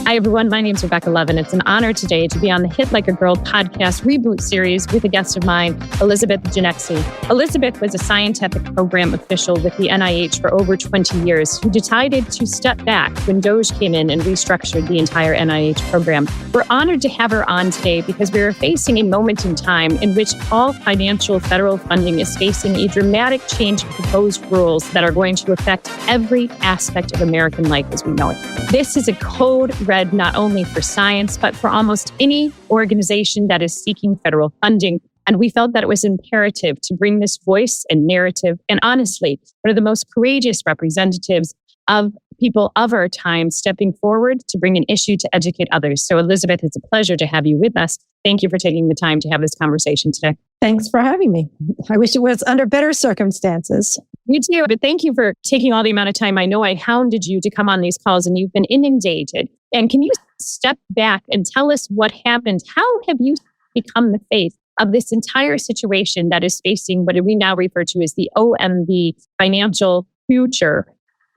Hi, everyone. My name is Rebecca Levin. It's an honor today to be on the Hit Like a Girl podcast reboot series with a guest of mine, Elizabeth Ginexi. Elizabeth was a scientific program official with the NIH for over 20 years who decided to step back when DOGE came in and restructured the entire NIH program. We're honored to have her on today because we are facing a moment in time in which all financial federal funding is facing a dramatic change in proposed rules that are going to affect every aspect of American life as we know it. This is a code red not only for science, but for almost any organization that is seeking federal funding. And we felt that it was imperative to bring this voice and narrative, and honestly, one of the most courageous representatives of people of our time stepping forward to bring an issue to educate others. So Elizabeth, it's a pleasure to have you with us. Thank you for taking the time to have this conversation today. Thanks for having me. I wish it was under better circumstances. You too, but thank you for taking all the amount of time. I know I hounded you to come on these calls and you've been inundated. And can you step back and tell us what happened? How have you become the face of this entire situation that is facing what we now refer to as the OMB financial future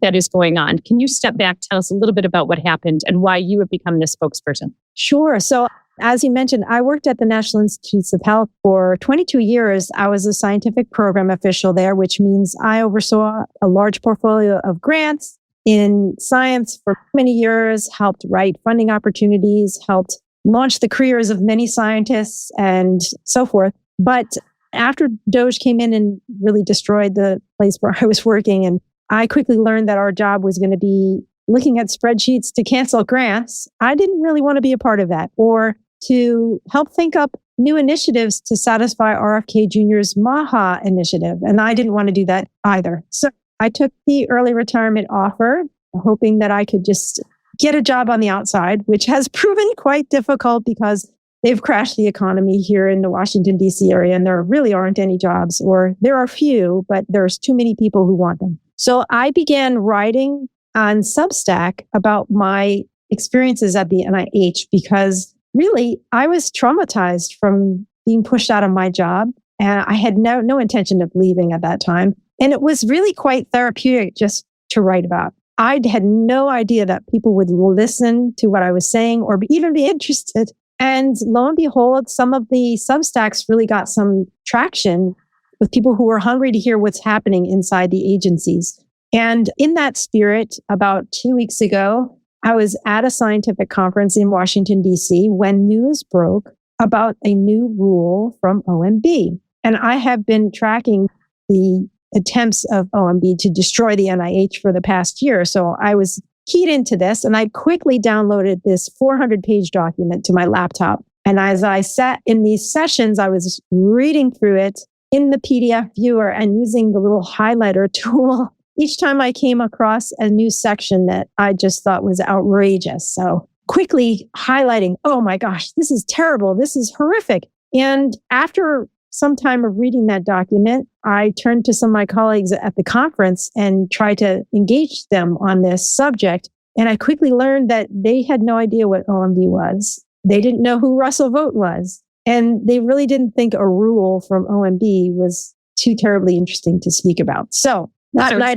that is going on? Can you step back, tell us a little bit about what happened and why you have become the spokesperson? Sure. So as you mentioned, I worked at the National Institutes of Health for 22 years. I was a scientific program official there, which means I oversaw a large portfolio of grants in science for many years, helped write funding opportunities, helped launch the careers of many scientists and so forth. But after DOGE came in and really destroyed the place where I was working, and I quickly learned that our job was going to be looking at spreadsheets to cancel grants, I didn't really want to be a part of that or to help think up new initiatives to satisfy RFK Jr.'s MAHA initiative. And I didn't want to do that either. So I took the early retirement offer, hoping that I could just get a job on the outside, which has proven quite difficult because they've crashed the economy here in the Washington, D.C. area, and there really aren't any jobs, or there are few, but there's too many people who want them. So I began writing on Substack about my experiences at the NIH because really I was traumatized from being pushed out of my job, and I had no intention of leaving at that time. And it was really quite therapeutic just to write about. I had no idea that people would listen to what I was saying or even be interested. And lo and behold, some of the Substacks really got some traction with people who were hungry to hear what's happening inside the agencies. And in that spirit, about 2 weeks ago, I was at a scientific conference in Washington, D.C. when news broke about a new rule from OMB. And I have been tracking the attempts of OMB to destroy the NIH for the past year. So I was keyed into this and I quickly downloaded this 400-page document to my laptop. And as I sat in these sessions, I was reading through it in the PDF viewer and using the little highlighter tool each time I came across a new section that I just thought was outrageous. So quickly highlighting, oh my gosh, this is terrible. This is horrific. And after some time of reading that document, I turned to some of my colleagues at the conference and tried to engage them on this subject. And I quickly learned that they had no idea what OMB was. They didn't know who Russell Vogt was. And they really didn't think a rule from OMB was too terribly interesting to speak about. So that night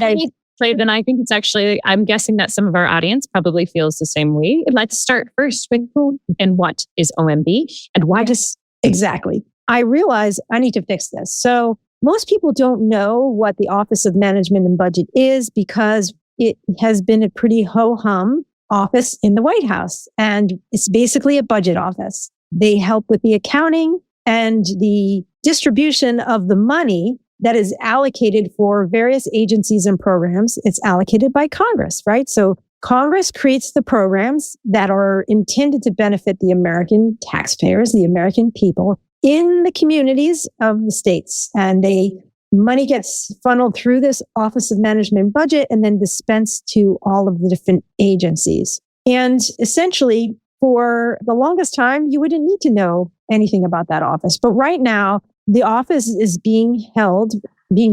then I think it's actually, I'm guessing that some of our audience probably feels the same way. Let's start first with who and what is OMB and why does... Exactly. I realize I need to fix this. So most people don't know what the Office of Management and Budget is because it has been a pretty ho-hum office in the White House. And it's basically a budget office. They help with the accounting and the distribution of the money that is allocated for various agencies and programs. It's allocated by Congress, right? So Congress creates the programs that are intended to benefit the American taxpayers, the American people, in the communities of the states. And money gets funneled through this Office of Management and Budget and then dispensed to all of the different agencies. And essentially, for the longest time, you wouldn't need to know anything about that office. But right now, the office is being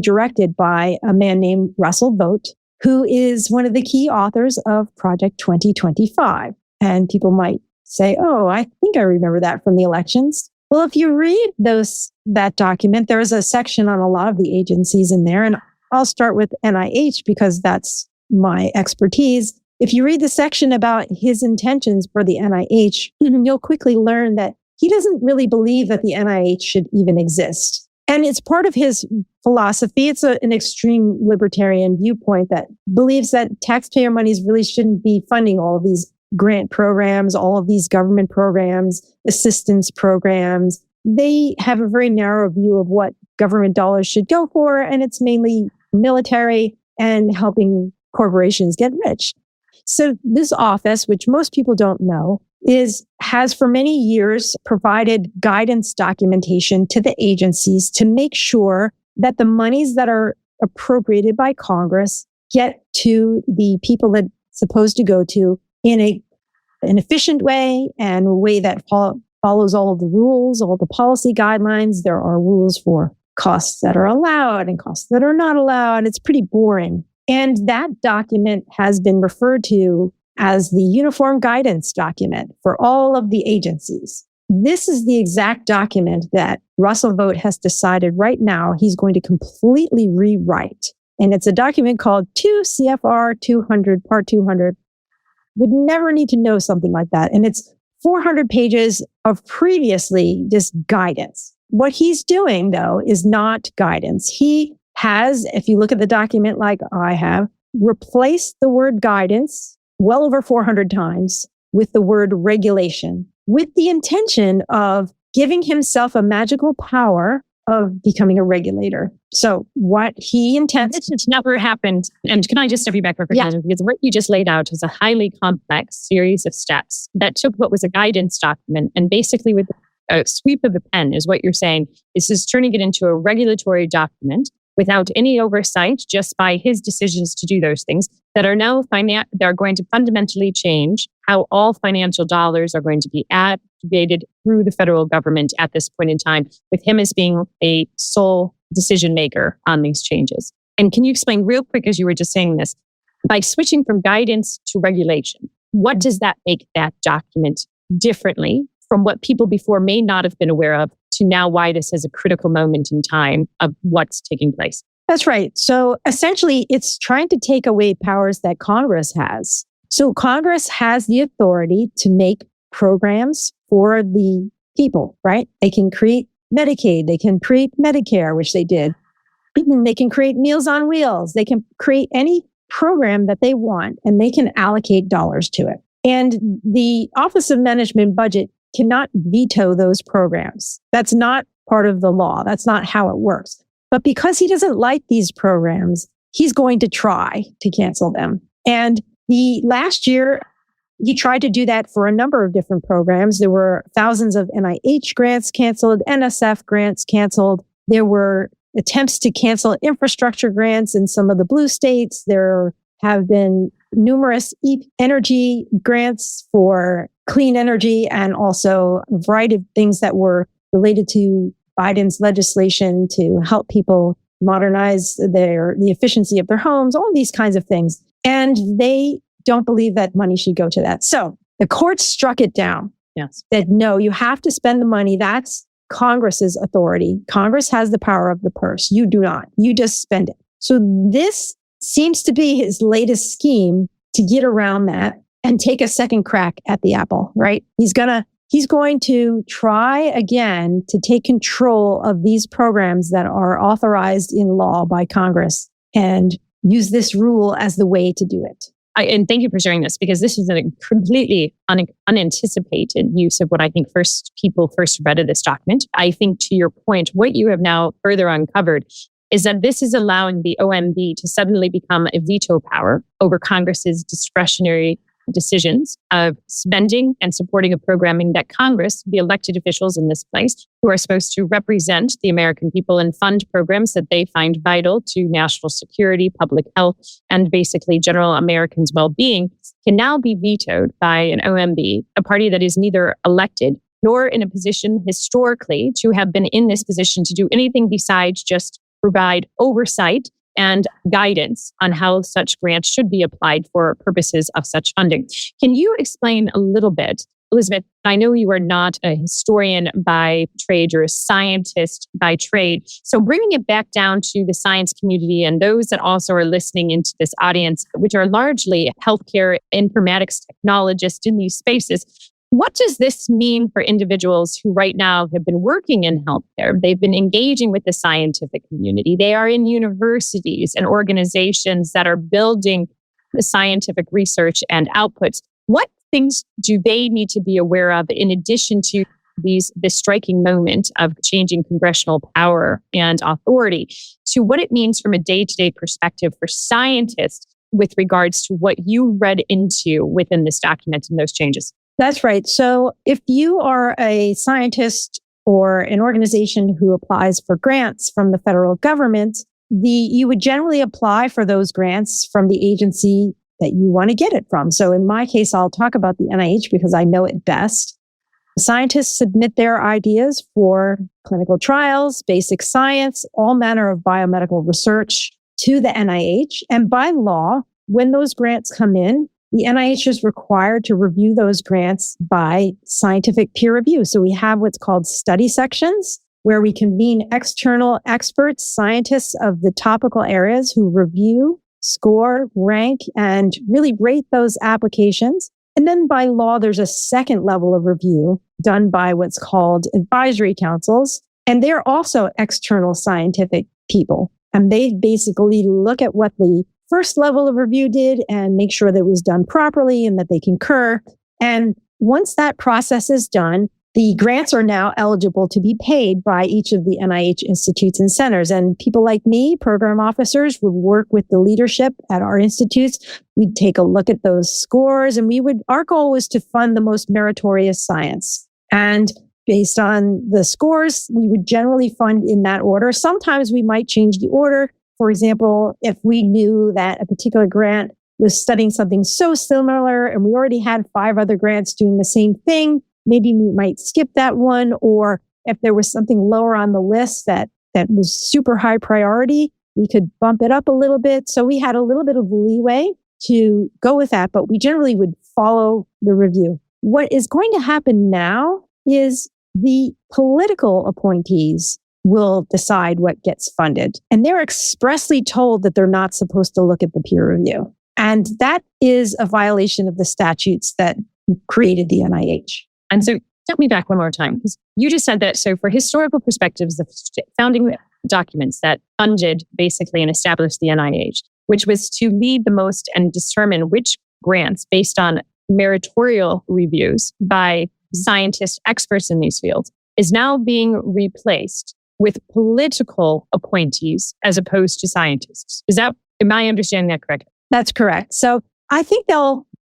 directed by a man named Russell Vogt, who is one of the key authors of Project 2025. And people might say, oh, I think I remember that from the elections. Well, if you read that document, there's a section on a lot of the agencies in there. And I'll start with NIH because that's my expertise. if you read the section about his intentions for the NIH, you'll quickly learn that he doesn't really believe that the NIH should even exist. And it's part of his philosophy. It's an extreme libertarian viewpoint that believes that taxpayer monies really shouldn't be funding all of these grant programs, all of these government programs, assistance programs. They have a very narrow view of what government dollars should go for, and it's mainly military and helping corporations get rich. So this office, which most people don't know, has for many years provided guidance documentation to the agencies to make sure that the monies that are appropriated by Congress get to the people that it's supposed to go to in an efficient way and a way that follows all of the rules, all the policy guidelines. There are rules for costs that are allowed and costs that are not allowed. It's pretty boring. And that document has been referred to as the uniform guidance document for all of the agencies. This is the exact document that Russell Vought has decided right now he's going to completely rewrite. And it's a document called 2 C.F.R. 200, Part 200. Would never need to know something like that. And it's 400 pages of previously just guidance. What he's doing, though, is not guidance. He has, if you look at the document like I have, replaced the word guidance well over 400 times with the word regulation, with the intention of giving himself a magical power of becoming a regulator. So what he intends... It's never happened. And can I just step you back for a quick second? Because what you just laid out is a highly complex series of steps that took what was a guidance document and basically with a sweep of a pen is what you're saying, is just turning it into a regulatory document without any oversight, just by his decisions to do those things that are now they're going to fundamentally change how all financial dollars are going to be activated through the federal government at this point in time, with him as being a sole decision maker on these changes. And can you explain real quick, as you were just saying this, by switching from guidance to regulation, what does that make that document differently from what people before may not have been aware of to now why this is a critical moment in time of what's taking place? That's right. So essentially, it's trying to take away powers that Congress has. So Congress has the authority to make programs for the people, right? They can create Medicaid. They can create Medicare, which they did. They can create Meals on Wheels. They can create any program that they want, and they can allocate dollars to it. And the Office of Management Budget cannot veto those programs. That's not part of the law. That's not how it works. But because he doesn't like these programs, he's going to try to cancel them. And last year, he tried to do that for a number of different programs. There were thousands of NIH grants canceled, NSF grants canceled. There were attempts to cancel infrastructure grants in some of the blue states. There have been numerous energy grants for clean energy and also a variety of things that were related to Biden's legislation to help people modernize the efficiency of their homes, all these kinds of things. And they don't believe that money should go to that. So the court struck it down. Yes. That no, you have to spend the money. That's Congress's authority. Congress has the power of the purse. You do not. You just spend it. So this seems to be his latest scheme to get around that and take a second crack at the apple, right? He's going to try again to take control of these programs that are authorized in law by Congress and use this rule as the way to do it. And thank you for sharing this, because this is a completely unanticipated use of what I think people first read of this document. I think to your point, what you have now further uncovered is that this is allowing the OMB to suddenly become a veto power over Congress's discretionary decisions of spending and supporting a programming that Congress, the elected officials in this place, who are supposed to represent the American people and fund programs that they find vital to national security, public health, and basically general Americans' well-being, can now be vetoed by an OMB, a party that is neither elected nor in a position historically to have been in this position to do anything besides just provide oversight and guidance on how such grants should be applied for purposes of such funding. Can you explain a little bit Elizabeth, I know you are not a historian by trade, you're a scientist by trade. So bringing it back down to the science community and those that also are listening into this audience, which are largely healthcare informatics technologists in these spaces, what does this mean for individuals who right now have been working in healthcare? They've been engaging with the scientific community. They are in universities and organizations that are building the scientific research and outputs. What things do they need to be aware of in addition to this striking moment of changing congressional power and authority to what it means from a day-to-day perspective for scientists with regards to what you read into within this document and those changes? That's right. So if you are a scientist or an organization who applies for grants from the federal government, you would generally apply for those grants from the agency that you want to get it from. So in my case, I'll talk about the NIH because I know it best. Scientists submit their ideas for clinical trials, basic science, all manner of biomedical research to the NIH. And by law, when those grants come in, the NIH is required to review those grants by scientific peer review. So we have what's called study sections, where we convene external experts, scientists of the topical areas who review, score, rank, and really rate those applications. And then by law, there's a second level of review done by what's called advisory councils. And they're also external scientific people. And they basically look at what the first level of review did and make sure that it was done properly and that they concur. And once that process is done, the grants are now eligible to be paid by each of the NIH institutes and centers. And people like me, program officers, would work with the leadership at our institutes. We'd take a look at those scores, and our goal was to fund the most meritorious science. And based on the scores, we would generally fund in that order. Sometimes we might change the order. For example, if we knew that a particular grant was studying something so similar and we already had 5 other grants doing the same thing, maybe we might skip that one. Or if there was something lower on the list that was super high priority, we could bump it up a little bit. So we had a little bit of leeway to go with that, but we generally would follow the review. What is going to happen now is the political appointees will decide what gets funded. And they're expressly told that they're not supposed to look at the peer review. And that is a violation of the statutes that created the NIH. And so step me back one more time, because you just said that. So for historical perspectives, the founding documents that funded basically and established the NIH, which was to lead the most and determine which grants based on meritorial reviews by scientists, experts in these fields, is now being replaced with political appointees as opposed to scientists. Am I understanding that correctly? That's correct. So I think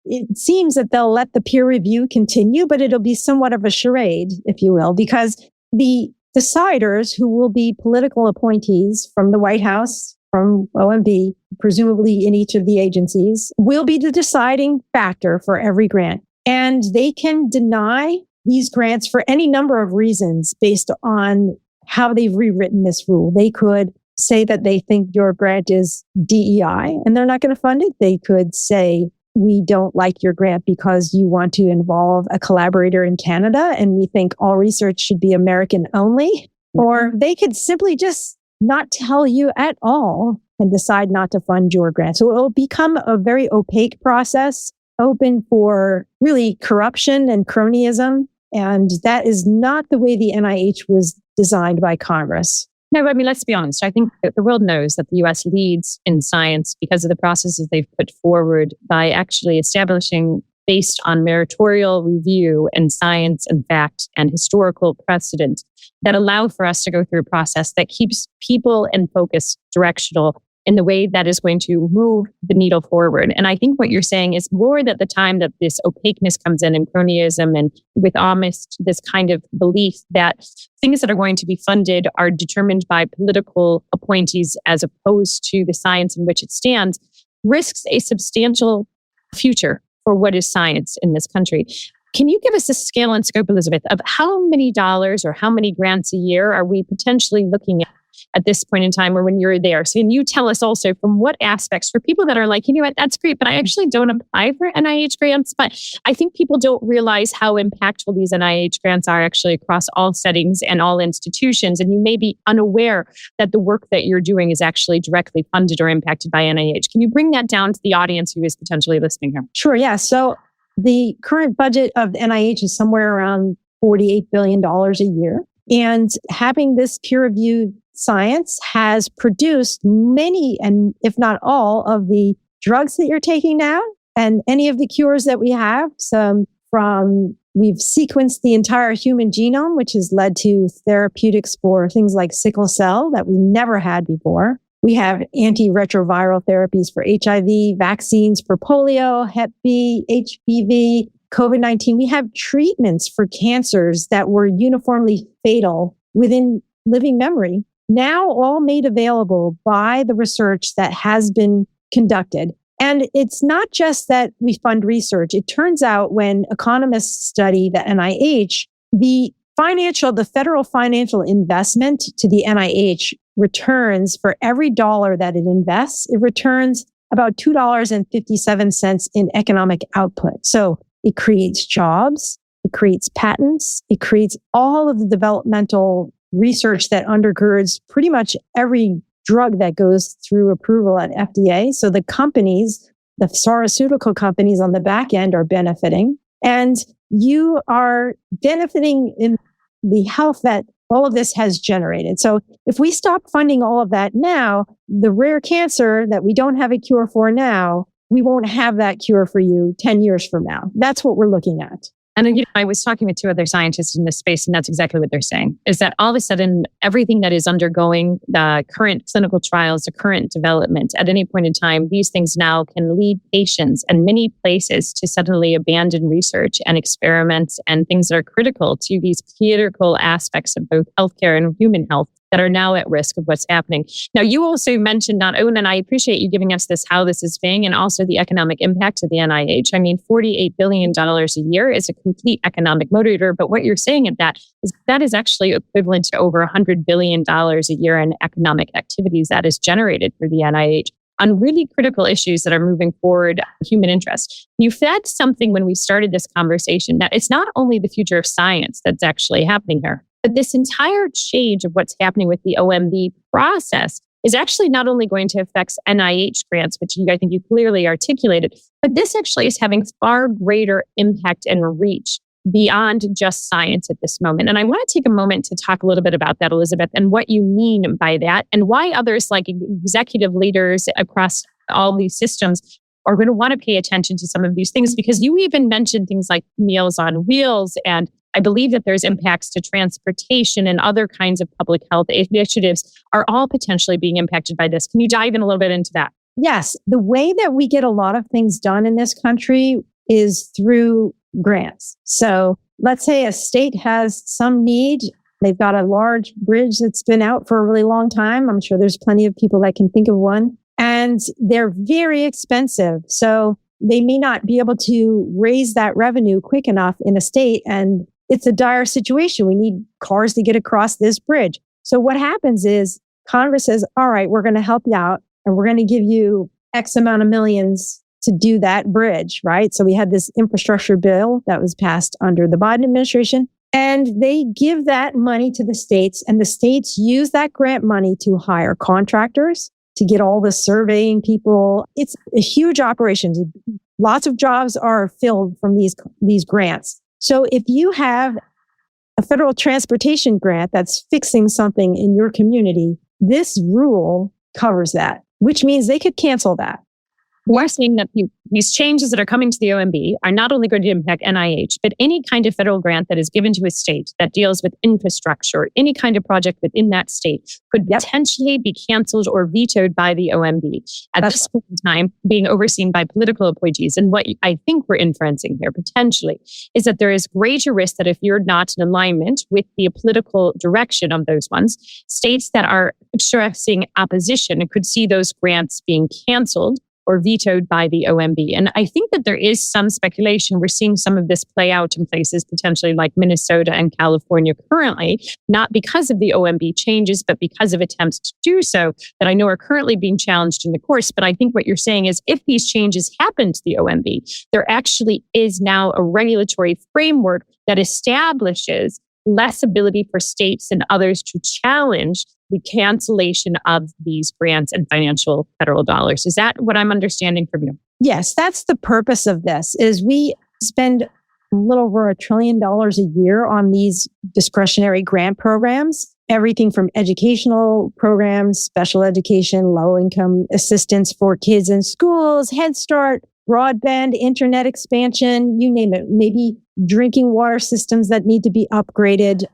it seems that they'll let the peer review continue, but it'll be somewhat of a charade, if you will, because the deciders, who will be political appointees from the White House, from OMB, presumably in each of the agencies, will be the deciding factor for every grant. And they can deny these grants for any number of reasons based on how they've rewritten this rule. They could say that they think your grant is DEI and they're not going to fund it. They could say, we don't like your grant because you want to involve a collaborator in Canada and we think all research should be American only. Or they could simply just not tell you at all and decide not to fund your grant. So it will become a very opaque process, open for really corruption and cronyism. And that is not the way the NIH was designed by Congress. No, I mean, let's be honest. I think that the world knows that the U.S. leads in science because of the processes they've put forward by actually establishing, based on meritorial review and science and fact and historical precedent, that allow for us to go through a process that keeps people in focus, directional, in the way that is going to move the needle forward. And I think what you're saying is more that the time that this opaqueness comes in and cronyism and with almost this kind of belief that things that are going to be funded are determined by political appointees as opposed to the science in which it stands, risks a substantial future for what is science in this country. Can you give us a scale and scope, Elizabeth, of how many dollars or how many grants a year are we potentially looking at at this point in time or when you're there? So can you tell us also from what aspects for people that are like, you know what, that's great, but I actually don't apply for NIH grants. But I think people don't realize how impactful these NIH grants are actually across all settings and all institutions. And you may be unaware that the work that you're doing is actually directly funded or impacted by NIH. Can you bring that down to the audience who is potentially listening here? Sure, yeah. So the current budget of the NIH is somewhere around $48 billion a year. And having this peer-reviewed science has produced many, and if not all, of the drugs that you're taking now and any of the cures that we have. We've sequenced the entire human genome, which has led to therapeutics for things like sickle cell that we never had before. We have antiretroviral therapies for HIV, vaccines for polio, Hep B, HPV, COVID-19. We have treatments for cancers that were uniformly fatal within living memory, now all made available by the research that has been conducted. And it's not just that we fund research. It turns out when economists study the NIH, the federal financial investment to the NIH returns for every dollar that it invests, it returns about $2.57 in economic output. So it creates jobs, it creates patents, it creates all of the developmental research that undergirds pretty much every drug that goes through approval at FDA. So the companies, the pharmaceutical companies on the back end are benefiting, and you are benefiting in the health that all of this has generated. So if we stop funding all of that now, the rare cancer that we don't have a cure for now, we won't have that cure for you 10 years from now. That's what we're looking at. And I was talking with two other scientists in this space, and that's exactly what they're saying, is that all of a sudden, everything that is undergoing the current clinical trials, the current development, at any point in time, these things now can lead patients and many places to suddenly abandon research and experiments and things that are critical to these critical aspects of both healthcare and human health that are now at risk of what's happening. Now, you also mentioned not only, and I appreciate you giving us this, how this is paying, and also the economic impact of the NIH. I mean, $48 billion a year is a complete economic motivator, but what you're saying at that is actually equivalent to over $100 billion a year in economic activities that is generated through the NIH on really critical issues that are moving forward human interest. You said something when we started this conversation that it's not only the future of science that's actually happening here, but this entire change of what's happening with the OMB process is actually not only going to affect NIH grants, which I think you clearly articulated, but this actually is having far greater impact and reach beyond just science at this moment. And I want to take a moment to talk a little bit about that, Elizabeth, and what you mean by that, and why others like executive leaders across all these systems are going to want to pay attention to some of these things, because you even mentioned things like Meals on Wheels, and I believe that there's impacts to transportation and other kinds of public health initiatives are all potentially being impacted by this. Can you dive in a little bit into that? Yes. The way that we get a lot of things done in this country is through grants. So let's say a state has some need. They've got a large bridge that's been out for a really long time. I'm sure there's plenty of people that can think of one. And they're very expensive. So they may not be able to raise that revenue quick enough in a state. And it's a dire situation. We need cars to get across this bridge. So what happens is Congress says, all right, we're going to help you out and we're going to give you X amount of millions to do that bridge, right? So we had this infrastructure bill that was passed under the Biden administration, and they give that money to the states, and the states use that grant money to hire contractors, to get all the surveying people. It's a huge operation. Lots of jobs are filled from these grants. So if you have a federal transportation grant that's fixing something in your community, this rule covers that, which means they could cancel that. We're seeing that these changes that are coming to the OMB are not only going to impact NIH, but any kind of federal grant that is given to a state that deals with infrastructure, any kind of project within that state could potentially be canceled or vetoed by the OMB at this point in time, being overseen by political appointees. And what I think we're inferencing here potentially is that there is greater risk that if you're not in alignment with the political direction of those ones, states that are expressing opposition could see those grants being canceled or vetoed by the OMB. And I think that there is some speculation. We're seeing some of this play out in places potentially like Minnesota and California currently, not because of the OMB changes, but because of attempts to do so that I know are currently being challenged in the courts. But I think what you're saying is if these changes happen to the OMB, there actually is now a regulatory framework that establishes less ability for states and others to challenge the cancellation of these grants and financial federal dollars. Is that what I'm understanding from you? Yes, that's the purpose of this, is we spend a little over $1 trillion a year on these discretionary grant programs, everything from educational programs, special education, low-income assistance for kids in schools, Head Start, broadband, internet expansion, you name it, maybe drinking water systems that need to be upgraded,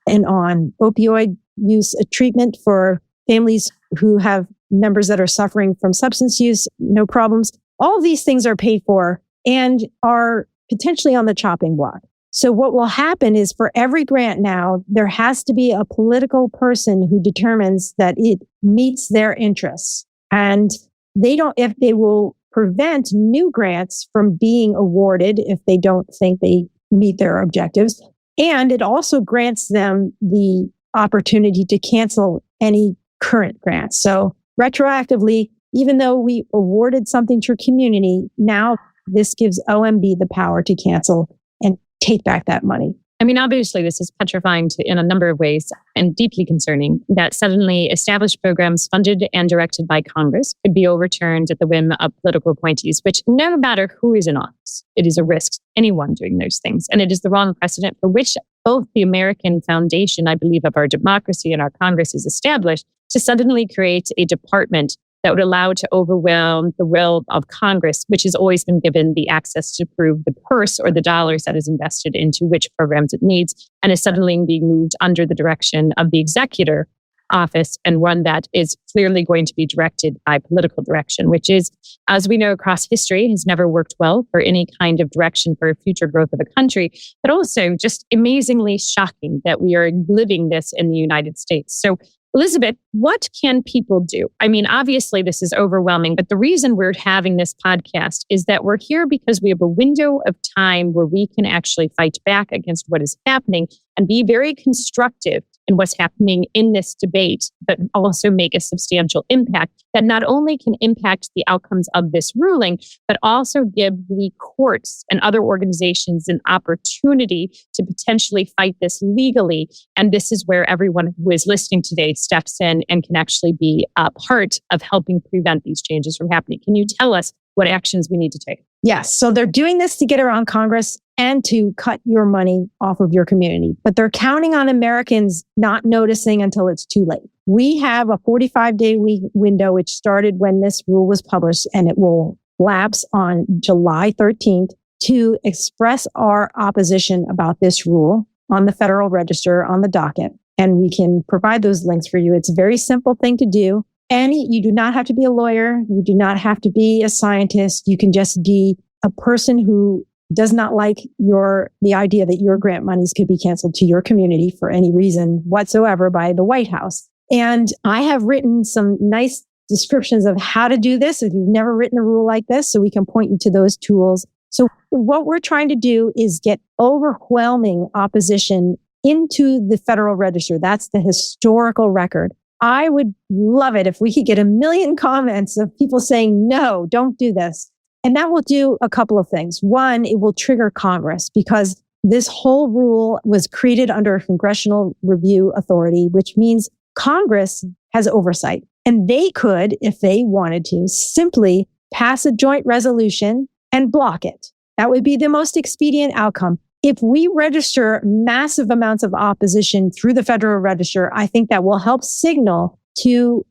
and on opioid use treatment for families who have members that are suffering from substance use, no problems. All of these things are paid for and are potentially on the chopping block. So what will happen is for every grant now, there has to be a political person who determines that it meets their interests. And if they will prevent new grants from being awarded if they don't think they meet their objectives. And it also grants them the opportunity to cancel any current grants. So retroactively, even though we awarded something to a community, now this gives OMB the power to cancel and take back that money. I mean, obviously, this is petrifying in a number of ways and deeply concerning that suddenly established programs funded and directed by Congress could be overturned at the whim of political appointees, which no matter who is in office, it is a risk to anyone doing those things. And it is the wrong precedent for which both the American foundation, I believe, of our democracy and our Congress is established to suddenly create a department that would allow to overwhelm the will of Congress, which has always been given the access to approve the purse or the dollars that is invested into which programs it needs, and is suddenly being moved under the direction of the executor office, and one that is clearly going to be directed by political direction, which is, as we know across history, has never worked well for any kind of direction for future growth of a country, but also just amazingly shocking that we are living this in the United States. So Elizabeth, what can people do? I mean, obviously, this is overwhelming, but the reason we're having this podcast is that we're here because we have a window of time where we can actually fight back against what is happening and be very constructive in what's happening in this debate, but also make a substantial impact that not only can impact the outcomes of this ruling, but also give the courts and other organizations an opportunity to potentially fight this legally. And this is where everyone who is listening today steps in and can actually be a part of helping prevent these changes from happening. Can you tell us what actions we need to take? Yes. So they're doing this to get around Congress and to cut your money off of your community. But they're counting on Americans not noticing until it's too late. We have a 45-day window, which started when this rule was published, and it will lapse on July 13th to express our opposition about this rule on the Federal Register on the docket. And we can provide those links for you. It's a very simple thing to do. And you do not have to be a lawyer. You do not have to be a scientist. You can just be a person who does not like the idea that your grant monies could be canceled to your community for any reason whatsoever by the White House. And I have written some nice descriptions of how to do this if you've never written a rule like this, so we can point you to those tools. So what we're trying to do is get overwhelming opposition into the Federal Register. That's the historical record. I would love it if we could get 1 million comments of people saying, no, don't do this. And that will do a couple of things. One, it will trigger Congress because this whole rule was created under a congressional review authority, which means Congress has oversight. And they could, if they wanted to, simply pass a joint resolution and block it. That would be the most expedient outcome. If we register massive amounts of opposition through the Federal Register, I think that will help signal to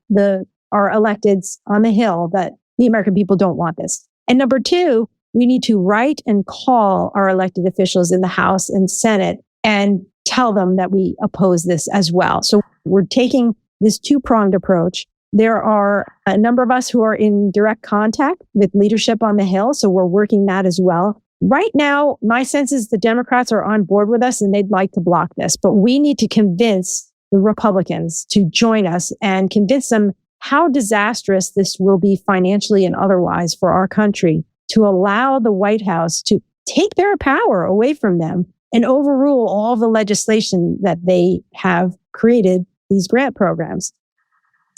our electeds on the Hill that the American people don't want this. And number two, we need to write and call our elected officials in the House and Senate and tell them that we oppose this as well. So we're taking this two-pronged approach. There are a number of us who are in direct contact with leadership on the Hill, so we're working that as well. Right now, my sense is the Democrats are on board with us and they'd like to block this, but we need to convince the Republicans to join us and convince them how disastrous this will be financially and otherwise for our country to allow the White House to take their power away from them and overrule all the legislation that they have created, these grant programs.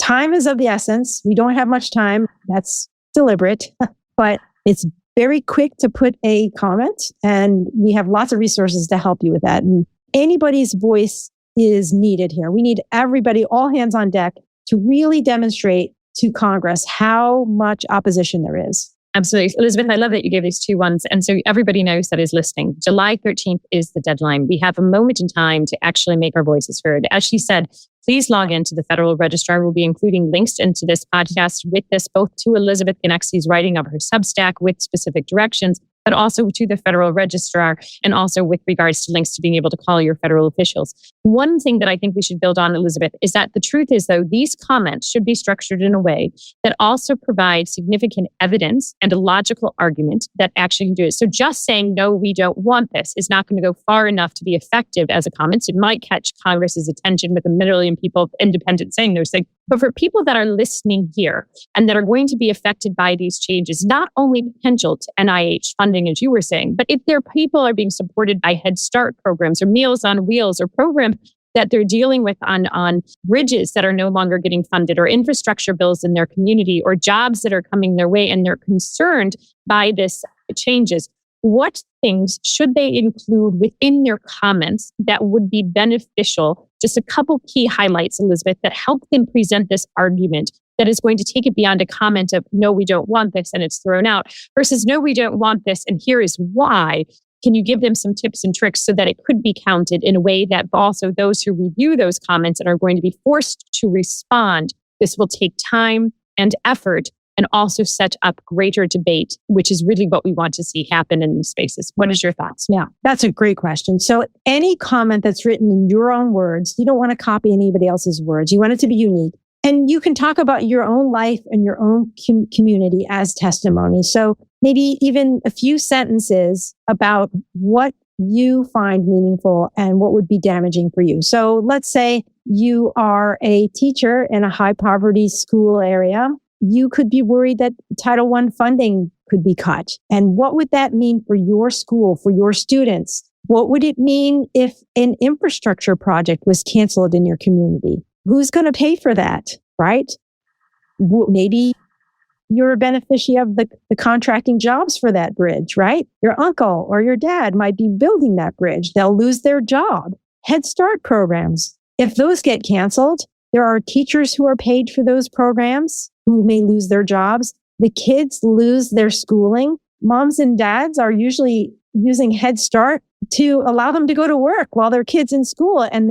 Time is of the essence. We don't have much time. That's deliberate, but it's very quick to put a comment, and we have lots of resources to help you with that. And anybody's voice is needed here. We need everybody, all hands on deck, to really demonstrate to Congress how much opposition there is. Absolutely. Elizabeth, I love that you gave these two ones. And so everybody knows that is listening. July 13th is the deadline. We have a moment in time to actually make our voices heard. As she said, please log into the Federal Registrar. We'll be including links into this podcast with this, both to Elizabeth Ginexi's writing of her Substack with specific directions, but also to the Federal Registrar, and also with regards to links to being able to call your federal officials. One thing that I think we should build on, Elizabeth, is that the truth is, though, these comments should be structured in a way that also provides significant evidence and a logical argument that actually can do it. So just saying, no, we don't want this is not going to go far enough to be effective as a comment. It might catch Congress's attention with 1 million people independent saying those things. But for people that are listening here and that are going to be affected by these changes, not only potential to NIH funding, as you were saying, but if their people are being supported by Head Start programs or Meals on Wheels or programs that they're dealing with on bridges that are no longer getting funded, or infrastructure bills in their community, or jobs that are coming their way, and they're concerned by this changes, what things should they include within their comments that would be beneficial? Just a couple key highlights, Elizabeth, that help them present this argument that is going to take it beyond a comment of, no, we don't want this, and it's thrown out, versus, no, we don't want this, and here is why. Can you give them some tips and tricks so that it could be counted in a way that also those who review those comments and are going to be forced to respond, this will take time and effort, and also set up greater debate, which is really what we want to see happen in these spaces. What is your thoughts? Yeah, that's a great question. So any comment that's written in your own words, you don't want to copy anybody else's words. You want it to be unique. And you can talk about your own life and your own community as testimony. So maybe even a few sentences about what you find meaningful and what would be damaging for you. So let's say you are a teacher in a high poverty school area. You could be worried that Title I funding could be cut. And what would that mean for your school, for your students? What would it mean if an infrastructure project was canceled in your community? Who's going to pay for that, right? Maybe you're a beneficiary of the contracting jobs for that bridge, right? Your uncle or your dad might be building that bridge. They'll lose their job. Head Start programs, if those get canceled, there are teachers who are paid for those programs who may lose their jobs. The kids lose their schooling. Moms and dads are usually using Head Start to allow them to go to work while their kids in school, and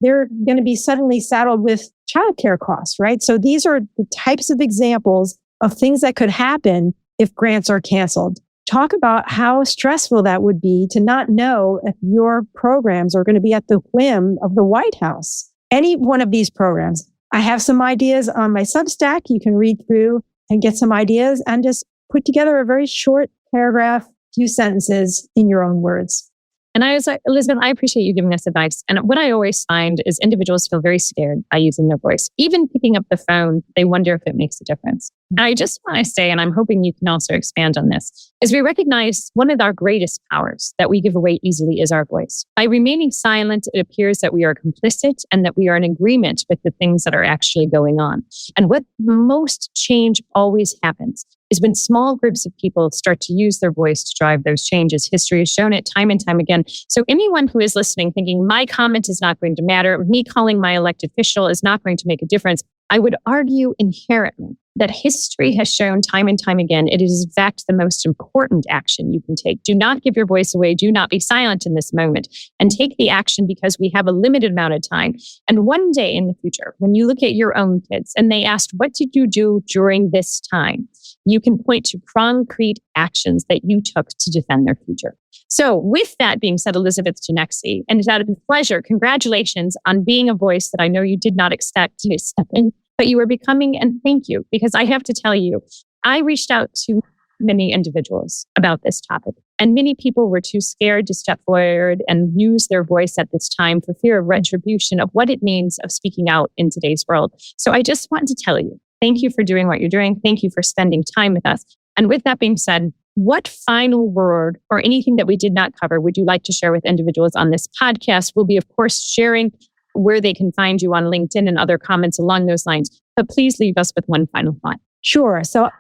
they're going to be suddenly saddled with childcare costs, right? So these are the types of examples of things that could happen if grants are canceled. Talk about how stressful that would be to not know if your programs are going to be at the whim of the White House. Any one of these programs. I have some ideas on my Substack. You can read through and get some ideas and just put together a very short paragraph, few sentences in your own words. And I was like, Elizabeth, I appreciate you giving us advice. And what I always find is individuals feel very scared by using their voice. Even picking up the phone, they wonder if it makes a difference. And I just want to say, and I'm hoping you can also expand on this, is we recognize one of our greatest powers that we give away easily is our voice. By remaining silent, it appears that we are complicit and that we are in agreement with the things that are actually going on. And what most change always happens is when small groups of people start to use their voice to drive those changes. History has shown it time and time again. So anyone who is listening thinking my comment is not going to matter, me calling my elected official is not going to make a difference, I would argue inherently that history has shown time and time again, it is in fact the most important action you can take. Do not give your voice away. Do not be silent in this moment, and take the action, because we have a limited amount of time. And one day in the future, when you look at your own kids and they asked, what did you do during this time? You can point to concrete actions that you took to defend their future. So with that being said, Elizabeth Ginexi, and it's out of pleasure, congratulations on being a voice that I know you did not expect to step in, but you are becoming, and thank you, because I have to tell you, I reached out to many individuals about this topic, and many people were too scared to step forward and use their voice at this time for fear of retribution of what it means of speaking out in today's world. So I just want to tell you Thank you for doing what you're doing. Thank you for spending time with us. And with that being said, what final word or anything that we did not cover would you like to share with individuals on this podcast? We'll be, of course, sharing where they can find you on LinkedIn and other comments along those lines. But please leave us with one final thought. Sure. So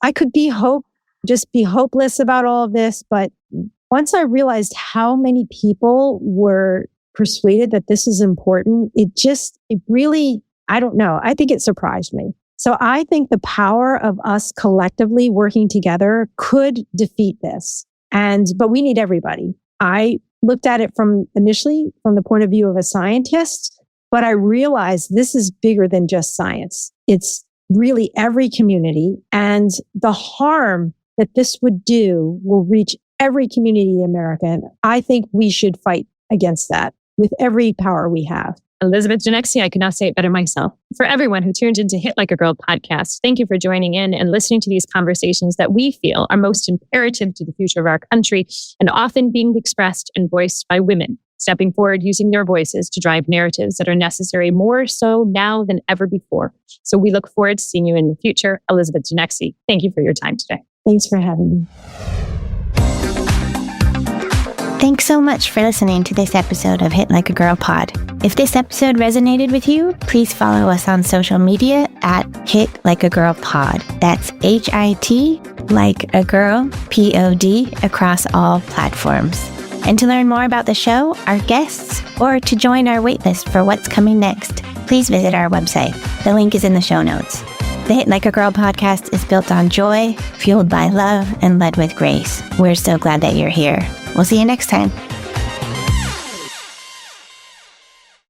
I could be hopeless about all of this, but once I realized how many people were persuaded that this is important, it really, I don't know. I think it surprised me. So I think the power of us collectively working together could defeat this. But we need everybody. I looked at it initially from the point of view of a scientist, but I realized this is bigger than just science. It's really every community, and the harm that this would do will reach every community in America. And I think we should fight against that with every power we have. Elizabeth Ginexi, I could not say it better myself. For everyone who tuned into Hit Like a Girl podcast, thank you for joining in and listening to these conversations that we feel are most imperative to the future of our country and often being expressed and voiced by women, stepping forward using their voices to drive narratives that are necessary more so now than ever before. So we look forward to seeing you in the future. Elizabeth Ginexi, thank you for your time today. Thanks for having me. Thanks so much for listening to this episode of Hit Like a Girl Pod. If this episode resonated with you, please follow us on social media at Hit Like a Girl Pod. That's HIT like a girl, POD across all platforms. And to learn more about the show, our guests, or to join our waitlist for what's coming next, please visit our website. The link is in the show notes. The Hit Like a Girl podcast is built on joy, fueled by love, and led with grace. We're so glad that you're here. We'll see you next time.